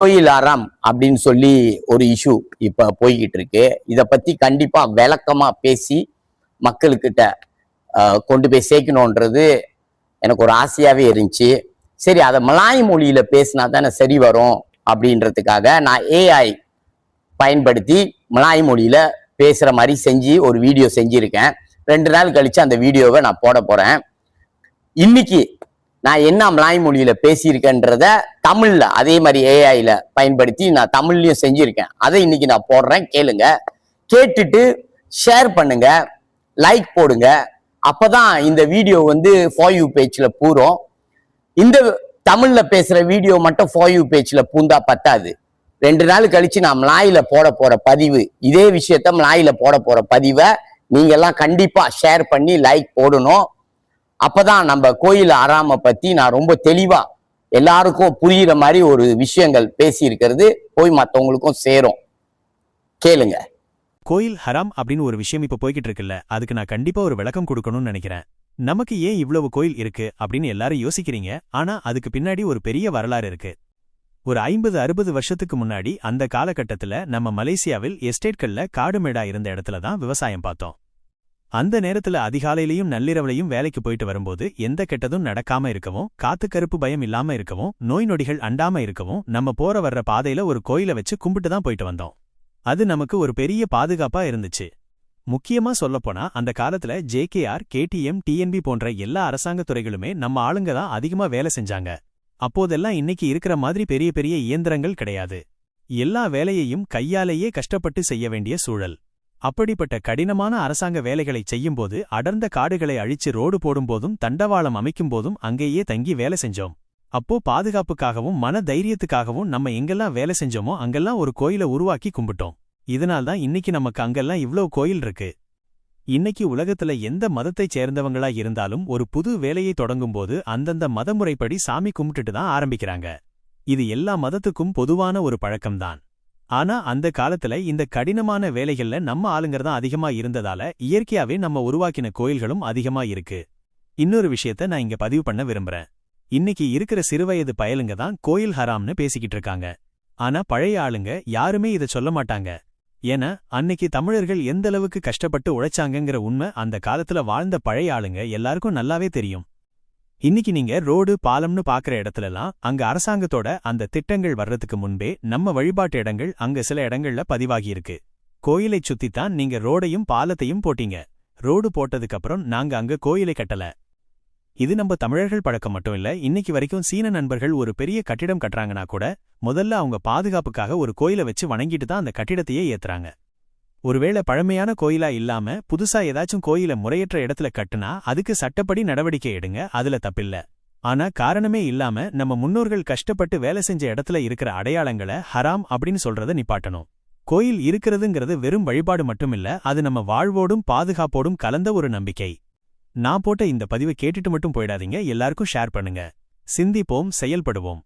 கோயில் அறம் அப்படின்னு சொல்லி ஒரு இஷ்யூ இப்ப போய்கிட்டு இருக்கு. இத பத்தி கண்டிப்பா விளக்கமா பேசி மக்களுக்கிட்ட கொண்டு போய் சேர்க்கணுன்றது எனக்கு ஒரு ஆசையாவே இருந்துச்சு. சரி, அதை மலாய் மொழியில பேசினா தானே சரி வரும் அப்படின்றதுக்காக நான் ஏஐ பயன்படுத்தி மலாய் மொழியில பேசுற மாதிரி செஞ்சு ஒரு வீடியோ செஞ்சிருக்கேன். 2 நாள் கழிச்சு அந்த வீடியோவை நான் போட போறேன். இன்னைக்கு நான் என்ன மலாய் மொழியில பேசியிருக்கேன்றத தமிழ்ல அதே மாதிரி ஏஐல பயன்படுத்தி நான் தமிழ்லயும் செஞ்சிருக்கேன். அதை இன்னைக்கு நான் போடுறேன், கேளுங்க. கேட்டுட்டு ஷேர் பண்ணுங்க, லைக் போடுங்க. அப்பதான் இந்த வீடியோ ஃபார் யூ பேஜ்ல பூரும். இந்த தமிழ்ல பேசுற வீடியோ மட்டும் ஃபார் யூ பேஜ்ல பூந்தா பத்தாது. 2 நாள் கழிச்சு நான் மலாயில போட போற பதிவு, இதே விஷயத்த மலாயில போட போற பதிவை நீங்க எல்லாம் கண்டிப்பா ஷேர் பண்ணி லைக் போடணும். அப்பதான் நம்ம கோயில் அறாம பத்தி நான் ரொம்ப தெளிவா எல்லாருக்கும் புரியுற மாதிரி ஒரு விஷயங்கள் பேசி இருக்கிறது போய் மற்றவங்களுக்கும் சேரும். கேளுங்க. கோயில் ஹராம் அப்படின்னு ஒரு விஷயம் இப்ப போய்கிட்டு இருக்குல்ல, அதுக்கு நான் கண்டிப்பா ஒரு விளக்கம் கொடுக்கணும்னு நினைக்கிறேன். நமக்கு ஏன் இவ்வளவு கோயில் இருக்கு அப்படின்னு எல்லாரும் யோசிக்கிறீங்க. ஆனா அதுக்கு பின்னாடி ஒரு பெரிய வரலாறு இருக்கு. ஒரு 50-60 வருஷத்துக்கு முன்னாடி அந்த காலகட்டத்துல நம்ம மலேசியாவில் எஸ்டேட்கள்ல காடுமேடா இருந்த இடத்துல தான் விவசாயம் பார்த்தோம். அந்த நேரத்துல அதிகாலையிலையும் நள்ளிரவுலையும் வேலைக்கு போயிட்டு வரும்போது எந்த கெட்டதும் நடக்காம இருக்கவும், காத்து கருப்பு பயம் இல்லாம இருக்கவும், நோய் நொடிகள் அண்டாம இருக்கவும் நம்ம போற வர்ற பாதையில ஒரு கோயில வச்சு கும்பிட்டு தான் போயிட்டு வந்தோம். அது நமக்கு ஒரு பெரிய பாதுகாப்பா இருந்துச்சு. முக்கியமா சொல்லப்போனா அந்த காலத்துல JKR, KTM, TNB போன்ற எல்லா அரசாங்க துறைகளுமே நம்ம ஆளுங்க தான் அதிகமா வேலை செஞ்சாங்க. அப்போதெல்லாம் இன்னைக்கு இருக்கிற மாதிரி பெரிய பெரிய இயந்திரங்கள் கிடையாது. எல்லா வேலையையும் கையாலேயே கஷ்டப்பட்டு செய்ய வேண்டிய சூழல். அப்படிப்பட்ட கடினமான அரசாங்க வேலைகளை செய்யும்போது அடர்ந்த காடுகளை அழிச்சு ரோடு போடும்போதும் தண்டவாளம் அமைக்கும்போதும் அங்கேயே தங்கி வேலை செஞ்சோம். அப்போ பாதுகாப்புக்காகவும் மன தைரியத்துக்காகவும் நம்ம எங்கெல்லாம் வேலை செஞ்சோமோ அங்கெல்லாம் ஒரு கோயிலை உருவாக்கி கும்பிட்டோம். இதனால்தான் இன்னைக்கு நமக்கு அங்கெல்லாம் இவ்ளோ கோயில் இருக்கு. இன்னைக்கு உலகத்துல எந்த மதத்தைச் சேர்ந்தவங்களா இருந்தாலும் ஒரு புது வேலையை தொடங்கும்போது அந்தந்த மதமுறைப்படி சாமி கும்பிட்டுட்டு தான் ஆரம்பிக்கிறாங்க. இது எல்லா மதத்துக்கும் பொதுவான ஒரு பழக்கம்தான். ஆனா அந்த காலத்துல இந்த கடினமான வேலைகள்ல நம்ம ஆளுங்கதான் அதிகமா இருந்ததால இயற்கையாவே நம்ம உருவாக்கின கோயில்களும் அதிகமா இருக்கு. இன்னொரு விஷயத்த நான் இங்க பதிவு பண்ண விரும்புறேன். இன்னைக்கு இருக்கிற சிறுவயது பயலுங்க தான் கோயில் ஹராம்னு பேசிக்கிட்டு இருக்காங்க. ஆனா பழைய ஆளுங்க யாருமே இத சொல்ல மாட்டாங்க. ஏன்னா அன்னைக்கு தமிழர்கள் எந்த அளவுக்கு கஷ்டப்பட்டு உழைச்சாங்கங்கிற உண்மை அந்த காலத்துல வாழ்ந்த பழைய ஆளுங்க எல்லாருக்கும் நல்லாவே தெரியும். இன்னைக்கு நீங்க ரோடு பாலம்னு பாக்குற இடத்துலலாம் அங்க அரசாங்கத்தோட அந்த திட்டங்கள் வர்றதுக்கு முன்பே நம்ம வழிபாட்டு இடங்கள் அங்க சில இடங்கள்ல பதிவாகியிருக்கு. கோயிலைச் சுத்தித்தான் நீங்க ரோடையும் பாலத்தையும் போட்டீங்க. ரோடு போட்டதுக்கு அப்புறம் நாங்க அங்க கோயிலை கட்டல. இது நம்ம தமிழர்கள் பழக்கம் மட்டும் இல்ல. இன்னைக்கு வரைக்கும் சீன நண்பர்கள் ஒரு பெரிய கட்டிடம் கட்டுறாங்கன்னா கூட முதல்ல அவங்க பாதுகாப்புக்காக ஒரு கோயிலை வச்சு வணங்கிட்டு தான் அந்த கட்டிடத்தையே ஏத்துறாங்க. ஒருவேளை பழமையான கோயிலா இல்லாம புதுசா ஏதாச்சும் கோயில முறையற்ற இடத்துல கட்டுனா அதுக்கு சட்டப்படி நடவடிக்கை எடுங்க, அதுல தப்பில்ல. ஆனா காரணமே இல்லாம நம்ம முன்னோர்கள் கஷ்டப்பட்டு வேலை செஞ்ச இடத்துல இருக்கிற அடையாளங்களை ஹராம் அப்படின்னு சொல்றத நிப்பாட்டணும். கோயில் இருக்கிறதுங்கிறது வெறும் வழிபாடு மட்டுமில்ல, அது நம்ம வாழ்வோடும் பாதுகாப்போடும் கலந்த ஒரு நம்பிக்கை. நான் போட்ட இந்த பதிவை கேட்டுட்டு மட்டும் போயிடாதீங்க, எல்லாருக்கும் ஷேர் பண்ணுங்க. சிந்திப்போம், செயல்படுவோம்.